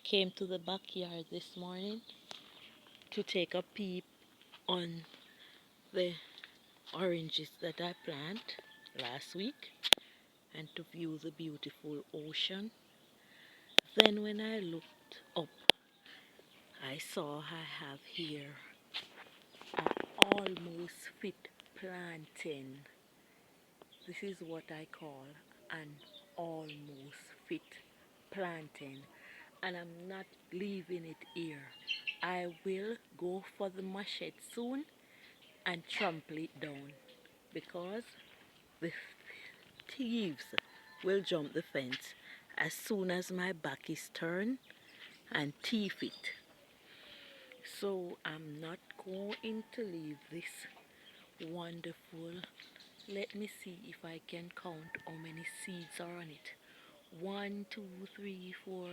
came to the backyard this morning to take a peep on the oranges that I planted last week and to view the beautiful ocean. Then when I looked up, I saw I have here an almost fit planting. This is what I call an almost fit planting, and I'm not leaving it here. I will go for the machete soon and trample it down because the thieves will jump the fence as soon as my back is turned and thief it. So I'm not going to leave this wonderful. Let me see if I can count how many seeds are on it. 1, 2, 3, 4.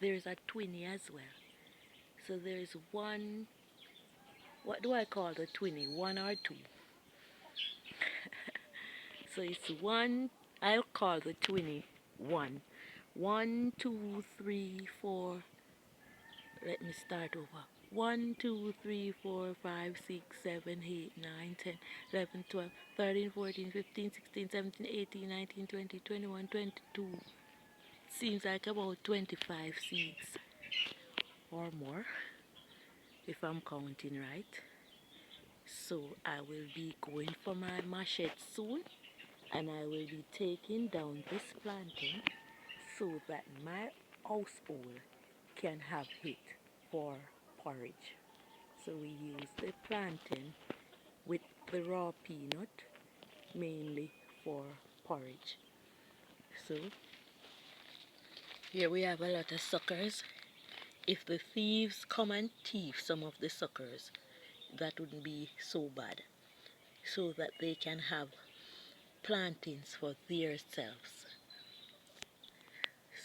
There's a 20 as well. So there's one. What do I call the 20? 1 or 2? So it's 1. I'll call the 20 1. 1, 2, 3, 4. Let me start over. 1, 2, 3, 4, 5, 6, 7, 8, 9, 10, 11, 12, 13, 14, 15, 16, 17, 18, 19, 20, 21, 22. Seems like about 25 seeds or more if I'm counting right. So I will be going for my machete soon, and I will be taking down this planting so that my household can have it for porridge. So we use the plantain with the raw peanut mainly for porridge. So here we have a lot of suckers. If the thieves come and thief some of the suckers, that wouldn't be so bad, so that they can have plantings for themselves.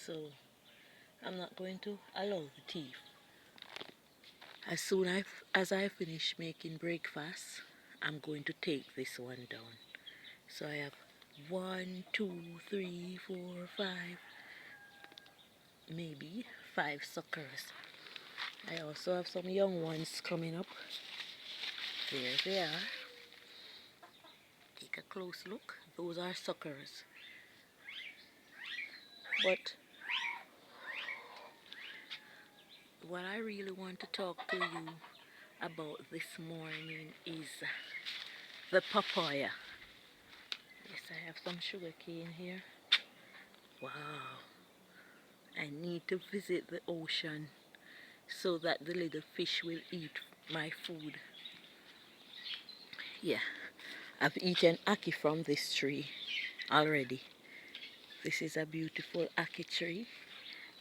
So I'm not going to allow the thief. As soon as I finish making breakfast, I'm going to take this one down. So I have 1, 2, 3, 4, 5, maybe 5 suckers. I also have some young ones coming up. There they are. Take a close look. Those are suckers. But what I really want to talk to you about this morning is the papaya. Yes, I have some sugar cane here. Wow. I need to visit the ocean so that the little fish will eat my food. Yeah, I've eaten ackee from this tree already. This is a beautiful ackee tree.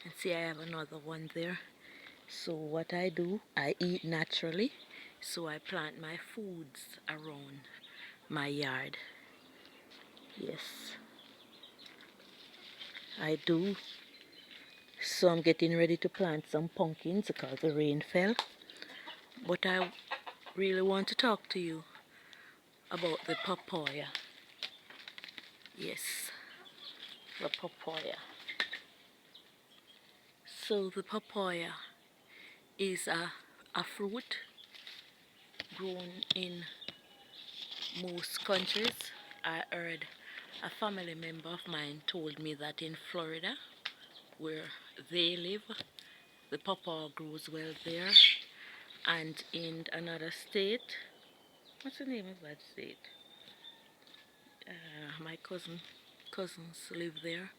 And see, I have another one there. So what I do, I eat naturally. So I plant my foods around my yard. Yes, I do. So I'm getting ready to plant some pumpkins because the rain fell. But I really want to talk to you about the papaya. Yes, the papaya. So the papaya is a fruit grown in most countries. I heard a family member of mine told me that in Florida, where they live, the papaya grows well there. And in another state, what's the name of that state? My cousins live there,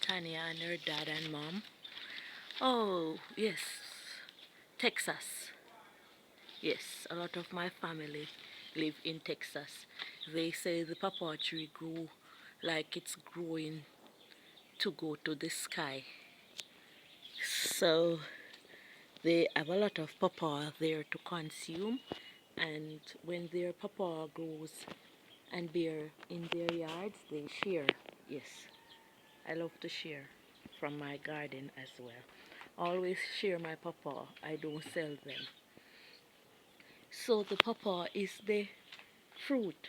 Tanya and her dad and mom. Oh, yes, Texas. Yes, a lot of my family live in Texas. They say the papaya tree grew like it's growing to go to the sky. So they have a lot of papaya there to consume, and when their papaya grows and bear in their yards, they share. Yes, I love to share from my garden as well. Always share my papaya. I don't sell them. So the papaya is the fruit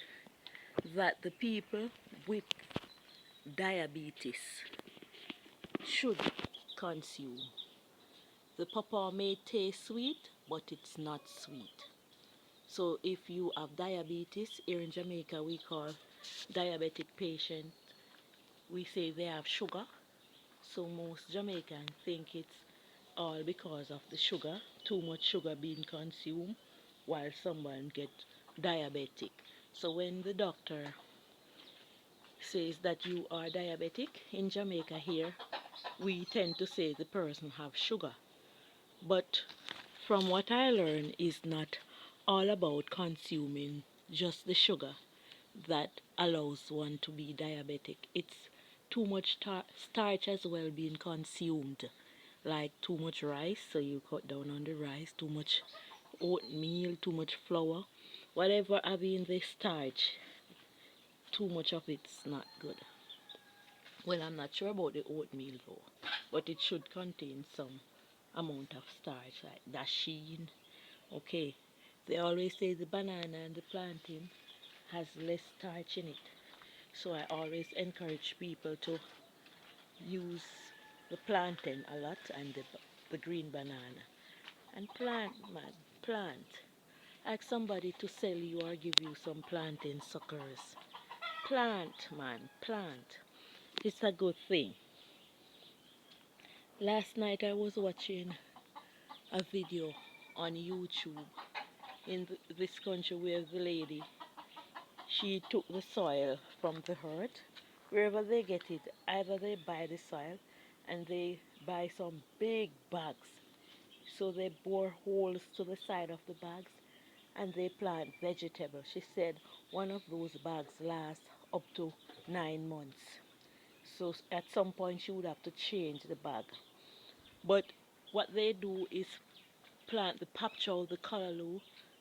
that the people with diabetes should consume. The pawpaw may taste sweet, but it's not sweet. So if you have diabetes, here in Jamaica we call diabetic patient, we say they have sugar. So most Jamaicans think it's all because of the sugar, too much sugar being consumed while someone get diabetic. So when the doctor says that you are diabetic, in Jamaica here, we tend to say the person have sugar. But from what I learned is not all about consuming just the sugar that allows one to be diabetic. It's too much starch as well being consumed, like too much rice, so you cut down on the rice, too much oatmeal, too much flour, whatever having the starch, too much of it's not good. Well, I'm not sure about the oatmeal though, but it should contain some amount of starch, like dasheen. Okay, they always say the banana and the plantain has less starch in it. So I always encourage people to use the plantain a lot and the green banana. And plant, man, plant. Ask somebody to sell you or give you some plantain suckers. Plant, man, plant. It's a good thing. Last night I was watching a video on YouTube in this country where the lady, she took the soil from the earth. Wherever they get it, either they buy the soil and they buy some big bags. So they bore holes to the side of the bags and they plant vegetables. She said one of those bags lasts up to 9 months. So at some point she would have to change the bag. But what they do is plant the pap chow, the callaloo,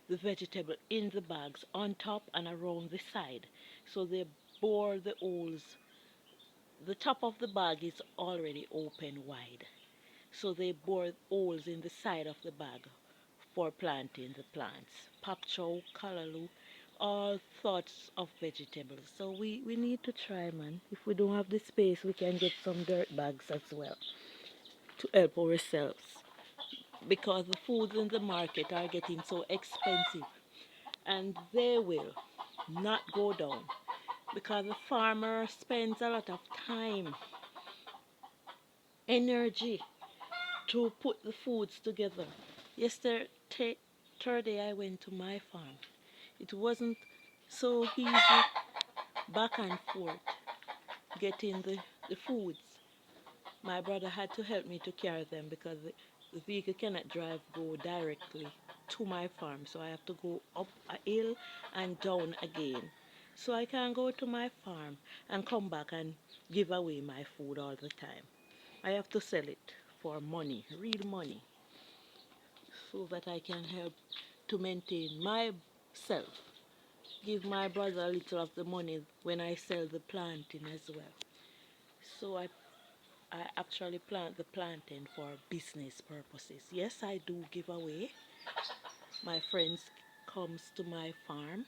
the vegetable in the bags on top and around the side. So they bore the holes. The top of the bag is already open wide. So they bore holes in the side of the bag for planting the plants. Pap chow, callaloo, all sorts of vegetables. So we need to try, man. If we don't have the space, we can get some dirt bags as well to help ourselves. Because the foods in the market are getting so expensive and they will not go down because the farmer spends a lot of time, energy to put the foods together. Yesterday I went to my farm. It wasn't so easy back and forth getting the foods. My brother had to help me to carry them because the vehicle cannot go directly to my farm. So I have to go up a hill and down again. So I can't go to my farm and come back and give away my food all the time. I have to sell it for money, real money, so that I can help to maintain myself. Give my brother a little of the money when I sell the planting as well. So I actually plant the plantain for business purposes. Yes, I do give away. My friends comes to my farm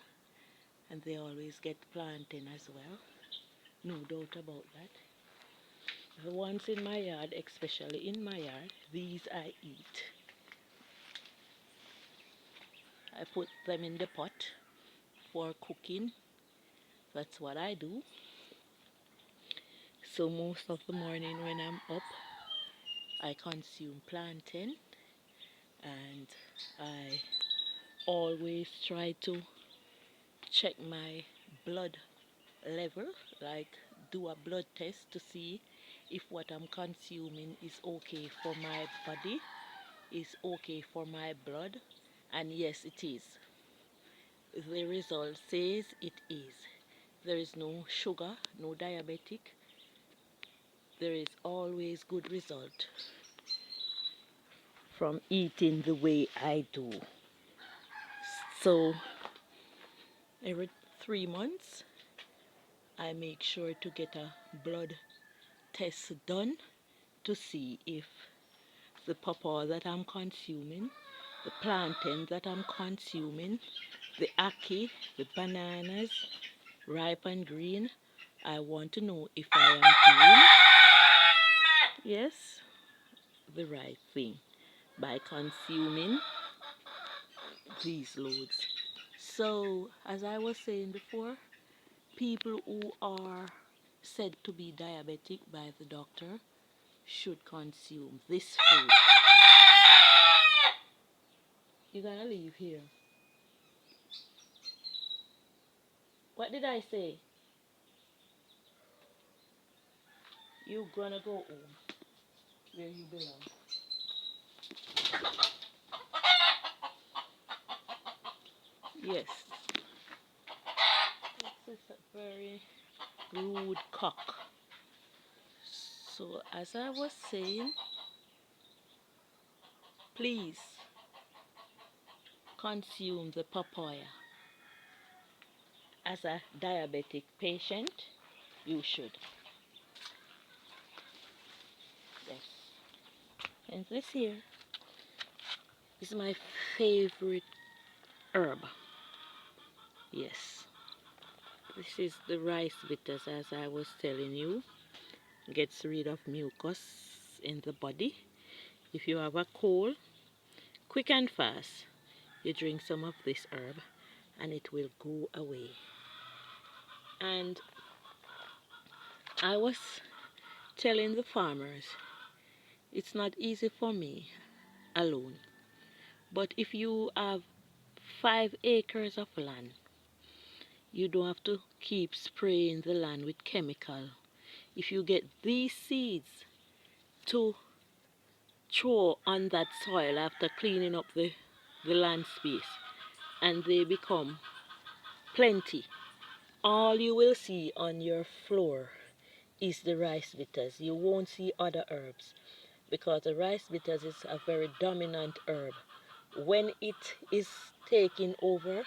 and they always get plantain as well. No doubt about that. The ones in my yard, especially in my yard, these I eat. I put them in the pot for cooking. That's what I do. So most of the morning when I'm up, I consume plantain and I always try to check my blood level, like do a blood test to see if what I'm consuming is okay for my body, is okay for my blood, and yes, it is. The result says it is. There is no sugar, no diabetic. There is always good result from eating the way I do. So every 3 months, I make sure to get a blood test done to see if the pawpaw that I'm consuming, the plantain that I'm consuming, the ackee, the bananas, ripe and green, I want to know if I am doing, yes, the right thing. by consuming these loads. So, as I was saying before, people who are said to be diabetic by the doctor should consume this food. You're gonna leave here. What did I say? You're gonna go home where you belong. Yes, this is a very rude cock. So, as I was saying, please consume the papaya. As a diabetic patient, you should. Yes. And this here is my favorite herb. Yes. This is the rice bitters, as I was telling you. Gets rid of mucus in the body. If you have a cold, quick and fast, you drink some of this herb and it will go away. And I was telling the farmers, it's not easy for me alone. But if you have 5 acres of land, you don't have to keep spraying the land with chemical. If you get these seeds to throw on that soil after cleaning up the land space, and they become plenty, all you will see on your floor is the rice bitters. You won't see other herbs because the rice bitters is a very dominant herb. When it is taking over,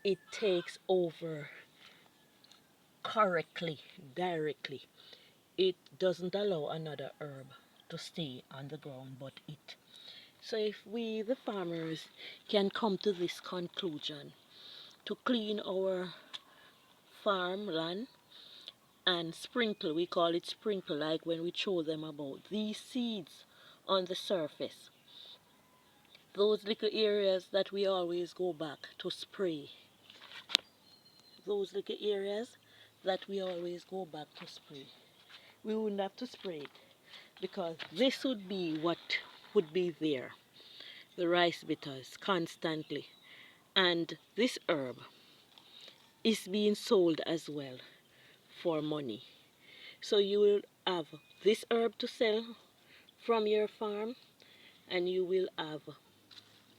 it takes over correctly, directly. It doesn't allow another herb to stay on the ground but it. So if we, the farmers, can come to this conclusion to clean our farmland and sprinkle, we call it sprinkle, like when we throw them about, these seeds on the surface, those little areas that we always go back to spray, those little areas that we always go back to spray, we wouldn't have to spray it because this would be what would be there, the rice bitters, constantly. And this herb is being sold as well for money. So you will have this herb to sell from your farm, and you will have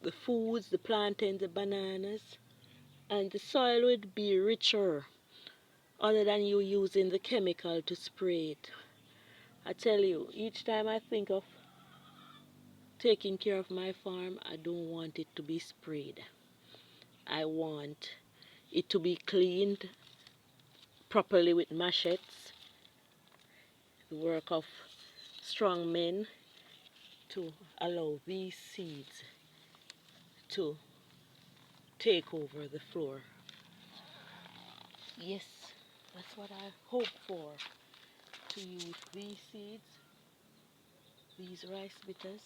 the foods, the plantains, the bananas, and the soil would be richer other than you using the chemical to spray it. I tell you, each time I think of taking care of my farm, I don't want it to be sprayed. I want it to be cleaned properly with machetes, the work of strong men to allow these seeds to take over the floor. Yes, that's what I hope for, to use these seeds, these rice bitters.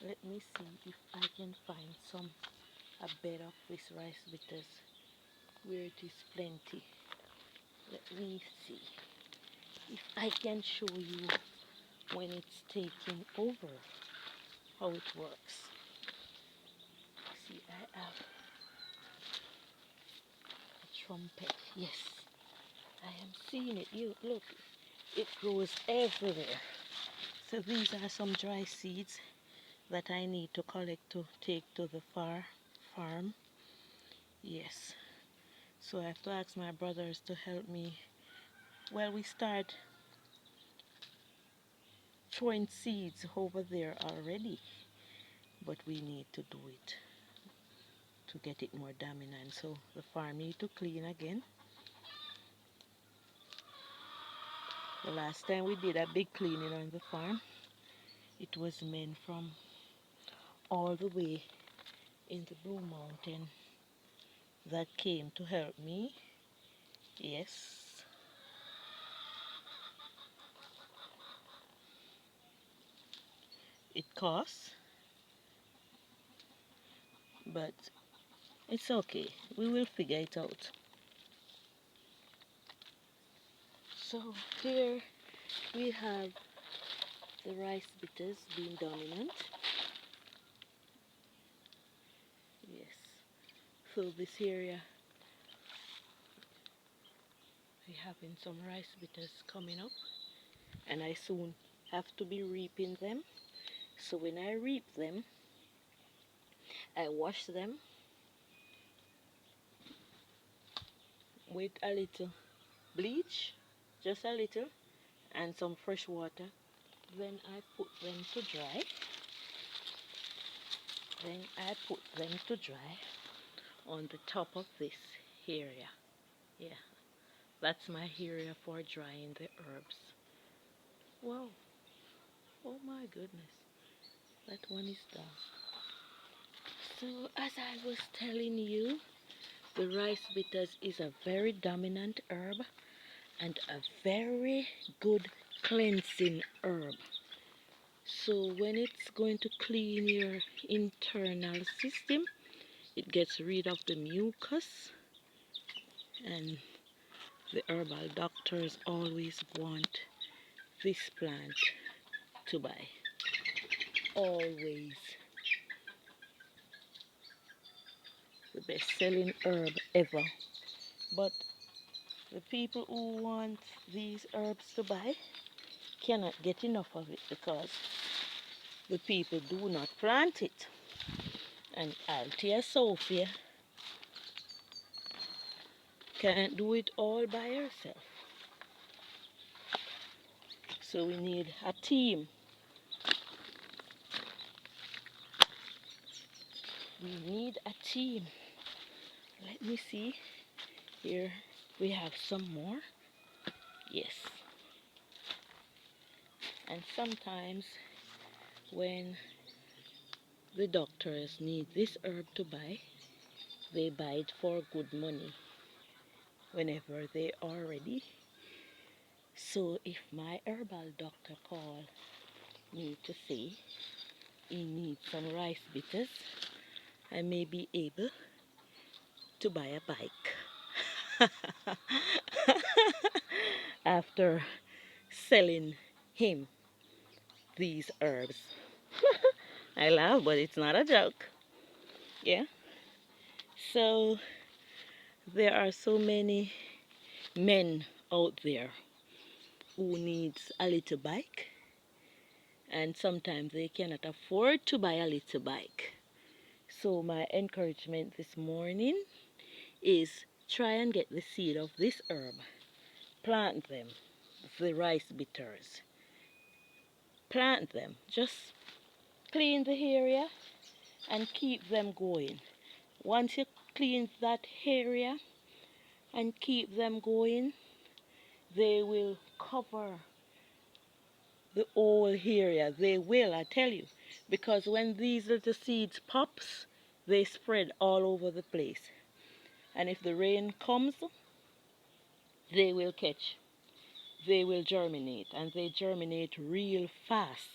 Let me see if I can find a bed of this rice bitters where it is plenty. Let me see if I can show you when it's taking over how it works. See, I have a trumpet. Yes, I am seeing it. You look, it grows everywhere. So these are some dry seeds that I need to collect to take to the farm. Yes. So I have to ask my brothers to help me. Well, we start throwing seeds over there already, but we need to do it to get it more dominant. So the farm need to clean again. The last time we did a big cleaning on the farm, it was men from all the way in the Blue Mountain that came to help me. Yes. It costs but it's okay. We will figure it out. So here we have the rice bitters being dominant. Yes. So this area we having some rice bitters coming up, and I soon have to be reaping them. So when I reap them, I wash them with a little bleach, just a little, and some fresh water. Then I put them to dry. Then I put them to dry on the top of this area. Yeah, that's my area for drying the herbs. Wow, oh my goodness, that one is done. So as I was telling you, the rice bitters is a very dominant herb and a very good cleansing herb. So when it's going to clean your internal system, it gets rid of the mucus, and the herbal doctors always want this plant to buy. Always the best-selling herb ever. But the people who want these herbs to buy cannot get enough of it because the people do not plant it. And Auntie Sophia can't do it all by herself. So we need a team. We need a team. Let me see. Here we have some more. Yes. And sometimes when the doctors need this herb to buy, they buy it for good money whenever they are ready. So if my herbal doctor call me to say he needs some rice bitters, I may be able to buy a bike after selling him these herbs. I laugh, but it's not a joke. Yeah. So there are so many men out there who needs a little bike, and sometimes they cannot afford to buy a little bike. So my encouragement this morning is try and get the seed of this herb. Plant them, the rice bitters. Plant them. Just clean the area and keep them going. Once you clean that area and keep them going, they will cover the whole area. They will, I tell you. Because when these little seeds pops, they spread all over the place. And if the rain comes, they will catch. They will germinate. And they germinate real fast.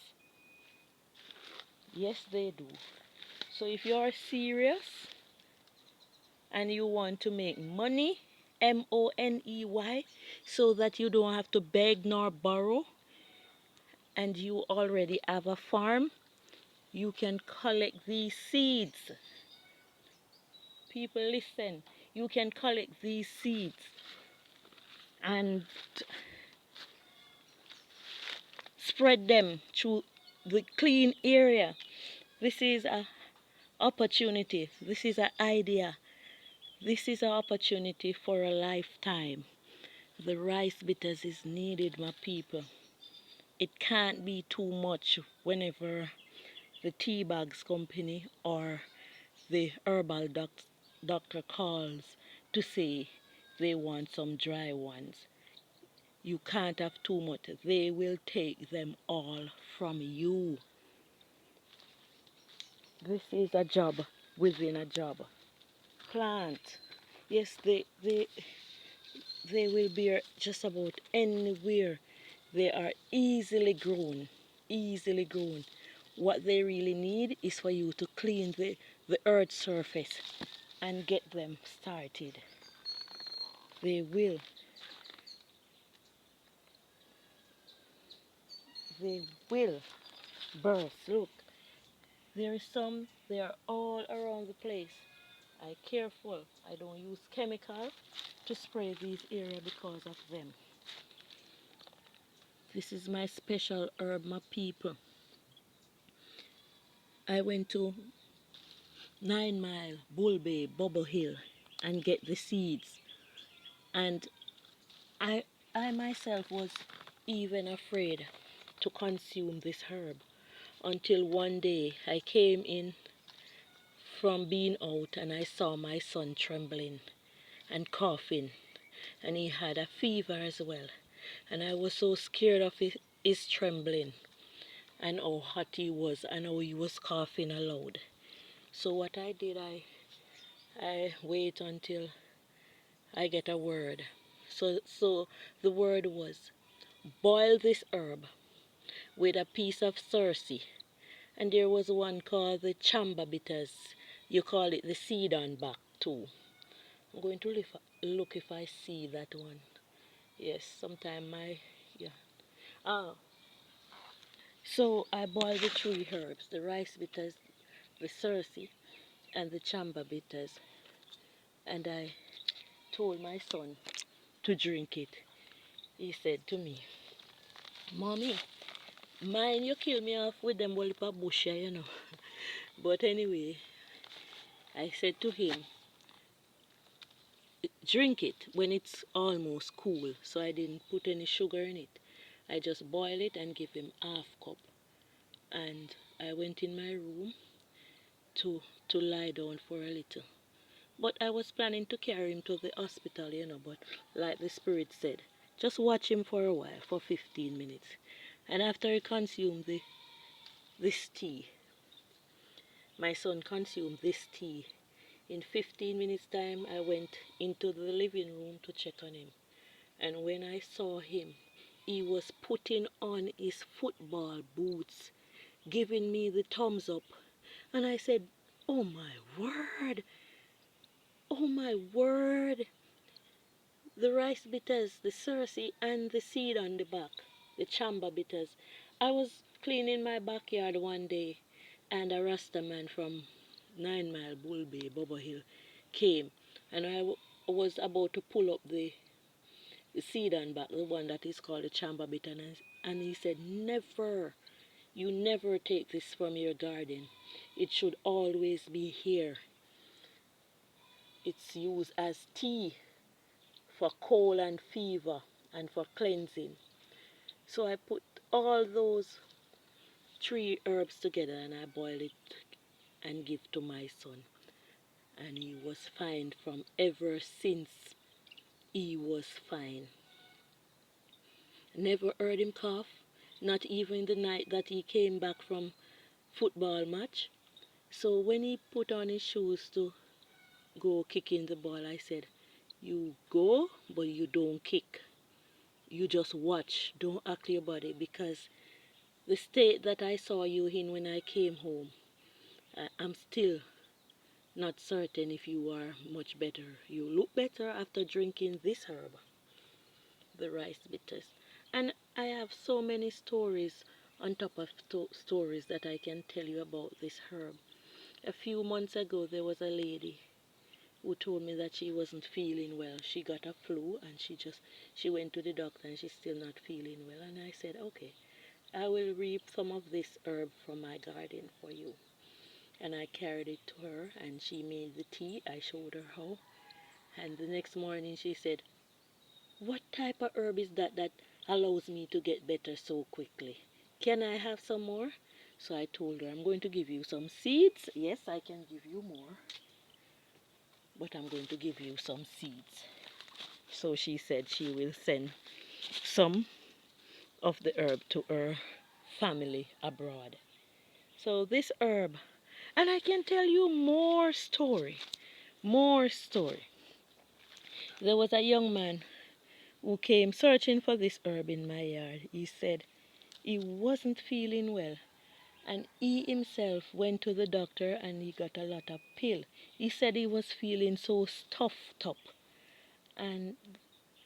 Yes, they do. So if you are serious and you want to make money, money, so that you don't have to beg nor borrow, and you already have a farm, you can collect these seeds. People, listen. You can collect these seeds and spread them through the clean area. This is an opportunity. This is an idea. This is an opportunity for a lifetime. The rice bitters is needed, my people. It can't be too much whenever the tea bags company or the herbal doctor calls to say they want some dry ones. You can't have too much. They will take them all from you. This is a job within a job. Plant. Yes, they will be just about anywhere. They are easily grown. Easily grown. What they really need is for you to clean the the earth's surface and get them started. They will. They will burst. Look, there is some, they are all around the place. I careful. I don't use chemical to spray these area because of them. This is my special herb, my people. I went to 9 Mile, Bull Bay, Bubble Hill and get the seeds. And I, I myself was even afraid to consume this herb until one day I came in from being out and I saw my son trembling and coughing, and he had a fever as well. And I was so scared of his trembling and how hot he was and how he was coughing aloud. So what I did, I wait until I get a word. So the word was, boil this herb with a piece of cerci. And there was one called the chamba bitters. You call it the seed on back too. I'm going to look if I see that one. Yes, sometime yeah. Ah, so I boiled the three herbs, the rice bitters, the cerci, and the chamba bitters. And I told my son to drink it. He said to me, Mommy, mind you kill me off with them whole bush, you know. But anyway, I said to him, drink it when it's almost cool. So I didn't put any sugar in it. I just boiled it and give him half cup. And I went in my room to lie down for a little. But I was planning to carry him to the hospital, you know, but like the spirit said, just watch him for a while, for 15 minutes. And after he consumed this tea, my son consumed this tea. In 15 minutes time, I went into the living room to check on him. And when I saw him, he was putting on his football boots, giving me the thumbs up. And I said, oh my word, oh my word. The rice bitters, the cerci, and the seed on the back, the chamba bitters. I was cleaning my backyard one day, and a Rasta man from 9 Mile, Bull Bay, Bubble Hill, came, and I was about to pull up the seed on back, the one that is called the chamba bitter, and he said, never, you never take this from your garden. It should always be here. It's used as tea for cold and fever and for cleansing. So I put all those three herbs together and I boil it and give to my son. And he was fine from ever since. He was fine. Never heard him cough, not even the night that he came back from football match. So when he put on his shoes to go kicking the ball, I said, you go, but you don't kick. You just watch, don't act your body, because the state that I saw you in when I came home, I'm still not certain if you are much better. You look better after drinking this herb, the rice bitters. And I have so many stories on top of stories that I can tell you about this herb. A few months ago, there was a lady who told me that she wasn't feeling well. She got a flu and she went to the doctor and she's still not feeling well. And I said, okay, I will reap some of this herb from my garden for you. And I carried it to her and she made the tea. I showed her how. And the next morning she said, what type of herb is that allows me to get better so quickly? Can I have some more? So I told her, I'm going to give you some seeds. Yes, I can give you more, but I'm going to give you some seeds. So she said she will send some of the herb to her family abroad. So this herb, and I can tell you more story, more story. There was a young man who came searching for this herb in my yard. He said he wasn't feeling well. And he himself went to the doctor and he got a lot of pill. He said he was feeling so stuffed up and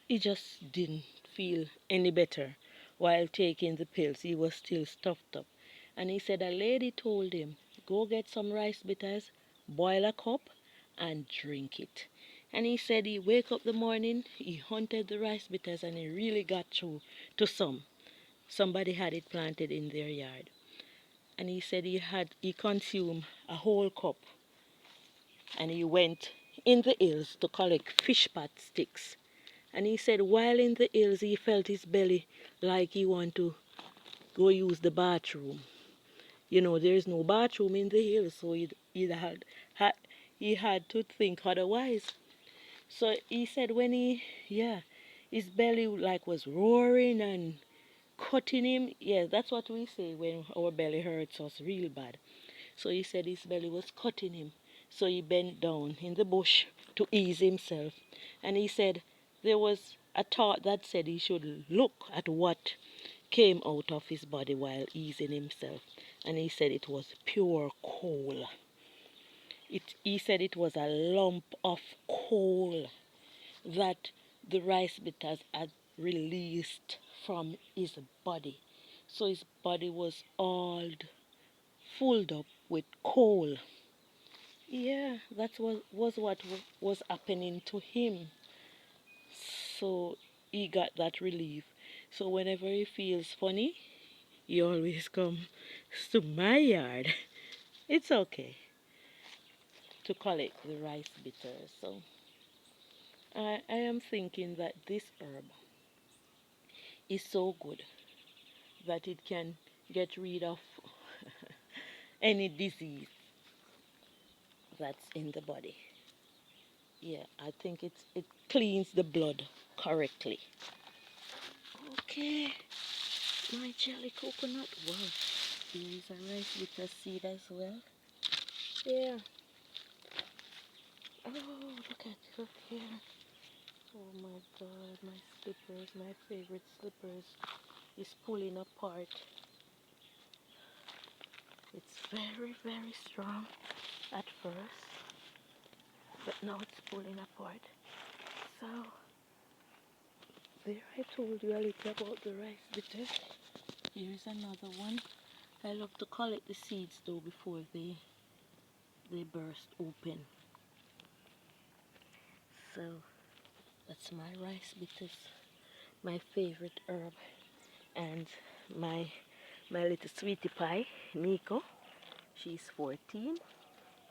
he just didn't feel any better while taking the pills. He was still stuffed up. And he said a lady told him, go get some rice bitters, boil a cup, and drink it. And he said he wake up the morning, he hunted the rice bitters, and he really got through to some. Somebody had it planted in their yard. And he said he consumed a whole cup. And he went in the hills to collect fish pot sticks. And he said while in the hills he felt his belly like he want to go use the bathroom. You know, there is no bathroom in the hills, so had, he had to think otherwise. So he said when yeah, his belly like was roaring and cutting him. Yeah, that's what we say when our belly hurts us real bad. So he said his belly was cutting him. So he bent down in the bush to ease himself. And he said there was a thought that said he should look at what came out of his body while easing himself. And he said it was pure coal. He said it was a lump of coal that the rice bitters had released from his body. So his body was all filled up with coal. Yeah, that was what was happening to him. So he got that relief. So whenever he feels funny, he always comes to my yard. It's okay to collect the rice bitters. So I am thinking that this herb is so good that it can get rid of any disease that's in the body. Yeah, I think it cleans the blood correctly. Okay, my jelly coconut. Wow, there is a rice bitter seed as well. Yeah. Oh, look here. Oh my God, my slippers, my favorite slippers, is pulling apart. It's very, very strong at first, but now it's pulling apart. So, there I told you a little about the rice bitter. Here's another one. I love to collect the seeds though before they burst open. So, that's my rice bitters, my favorite herb, and my little sweetie pie, Nico. She's 14.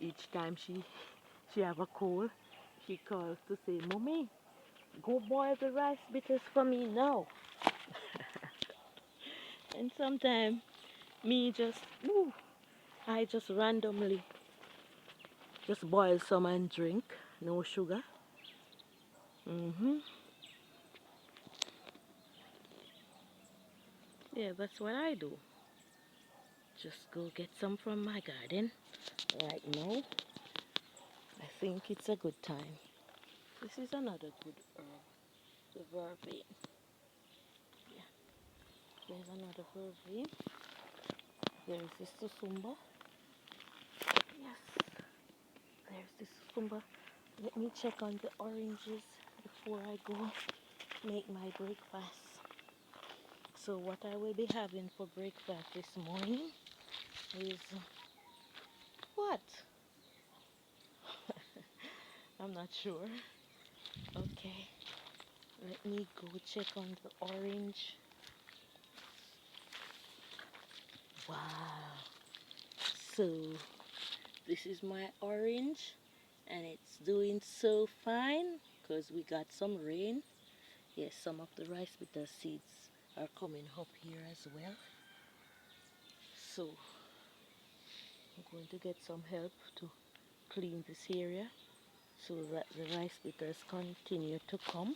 Each time she have a cold, she calls to say, Mommy, go boil the rice bitters for me now. And sometimes me just, I just randomly just boil some and drink, no sugar. Yeah, that's what I do. Just go get some from my garden right now. I think it's a good time. This is another good herb, the vervain. Yeah, there's another vervain. There's this susumba. Yes, there's this susumba. Let me check on the oranges before I go make my breakfast. So what I will be having for breakfast this morning is what? I'm not sure. Okay, let me go check on the orange. Wow. So this is my orange and it's doing so fine because we got some rain. Yes, some of the rice bitter seeds are coming up here as well. So I'm going to get some help to clean this area so that the rice bitters continue to come.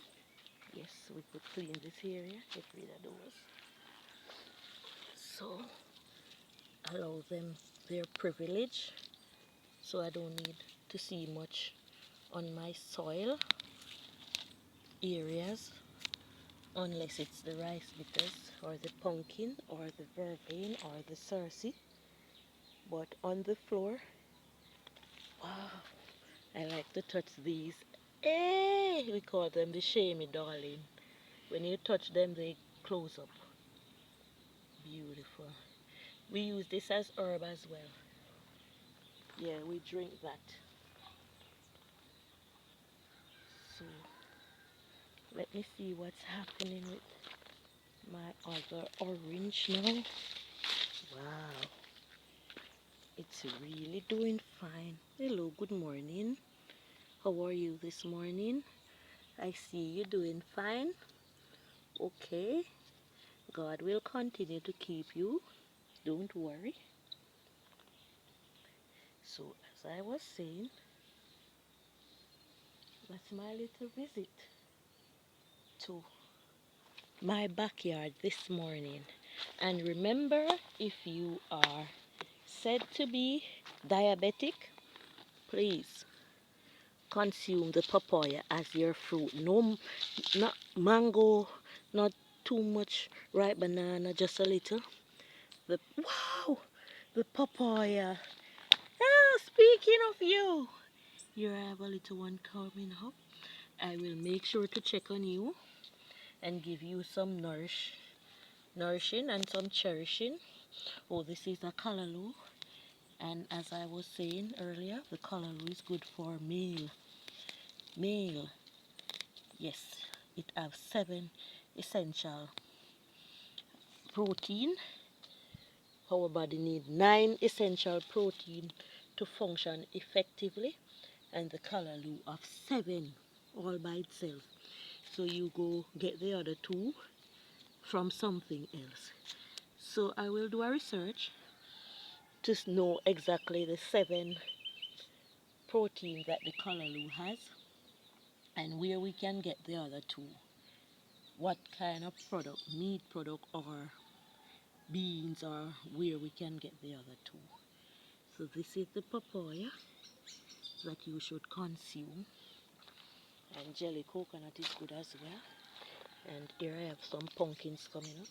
Yes, we could clean this area, get rid of those. So allow them their privilege so I don't need to see much on my soil areas unless it's the rice bitters or the pumpkin or the vervain or the cerci. But on the floor, wow, I like to touch these. Hey, we call them the shamey darling. When you touch them, they close up. Beautiful. We use this as herb as well. Yeah, we drink that. So let me see what's happening with my other orange now. Wow, it's really doing fine. Hello, good morning. How are you this morning? I see you doing fine. Okay, God will continue to keep you. Don't worry. So, as I was saying, that's my little visit to my backyard this morning. And remember, if you are said to be diabetic, please consume the papaya as your fruit. No, not mango, not too much ripe banana, just a little. Wow, the papaya. Ah, speaking of you, here I have a little one coming up. I will make sure to check on you and give you some nourishing and some cherishing. Oh, this is a callaloo. And as I was saying earlier, the callaloo is good for male. Male. Yes, it has 7 essential protein. Our body needs 9 essential protein to function effectively, and the callaloo of 7 all by itself. So you go get the other 2 from something else. So I will do a research to know exactly the 7 protein that the callaloo has and where we can get the other 2. What kind of product, meat product or beans, or where we can get the other 2. So this is the papaya that you should consume, and jelly coconut is good as well. And here I have some pumpkins coming up,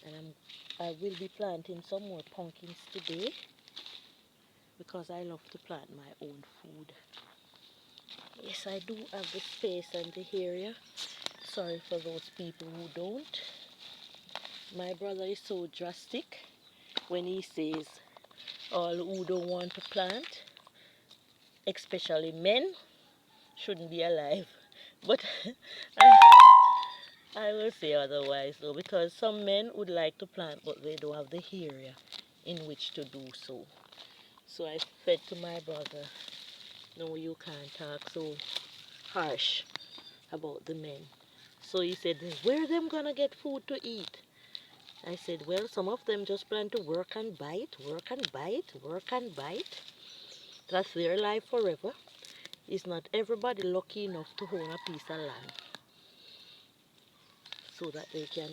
and I will be planting some more pumpkins today because I love to plant my own food. Yes, I do have the space and the area. Sorry for those people who don't. My brother is so drastic when he says all who don't want to plant, especially men, shouldn't be alive. But I will say otherwise though, because some men would like to plant but they don't have the area in which to do so. So I said to my brother, no, you can't talk so harsh about the men. So he said, where are them gonna get food to eat? I said, well, some of them just plan to work and bite, work and bite, work and bite. That's their life forever. It's not everybody lucky enough to own a piece of land so that they can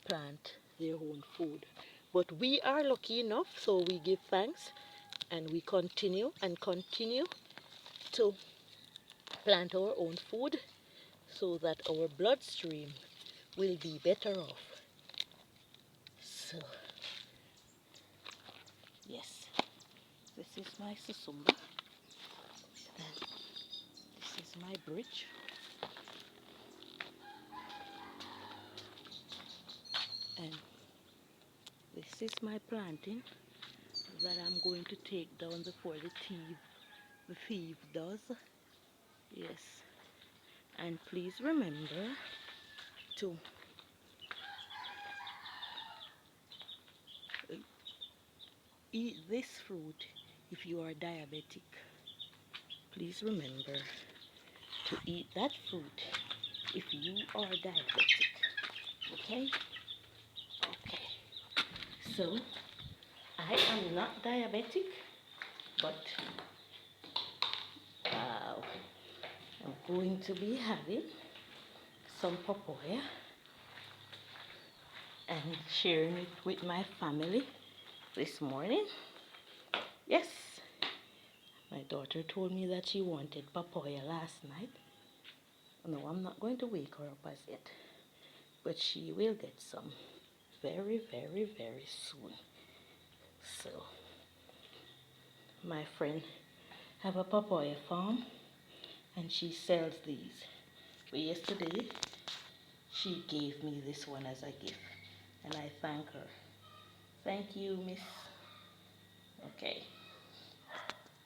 plant their own food. But we are lucky enough, so we give thanks and we continue and continue to plant our own food so that our bloodstream will be better off. So, yes, this is my susumba. And this is my bridge. And this is my planting that I'm going to take down before the thief does. Yes. And please remember to eat this fruit if you are diabetic. Please remember to eat that fruit if you are diabetic. Okay? Okay. So, I am not diabetic, but I'm going to be having some papaya and sharing it with my family this morning. Yes, my daughter told me that she wanted papaya last night. No, I'm not going to wake her up as yet, but she will get some very, very, very soon. So my friend have a papaya farm and she sells these. But yesterday she gave me this one as a gift and I thank her. Thank you, Miss. Okay.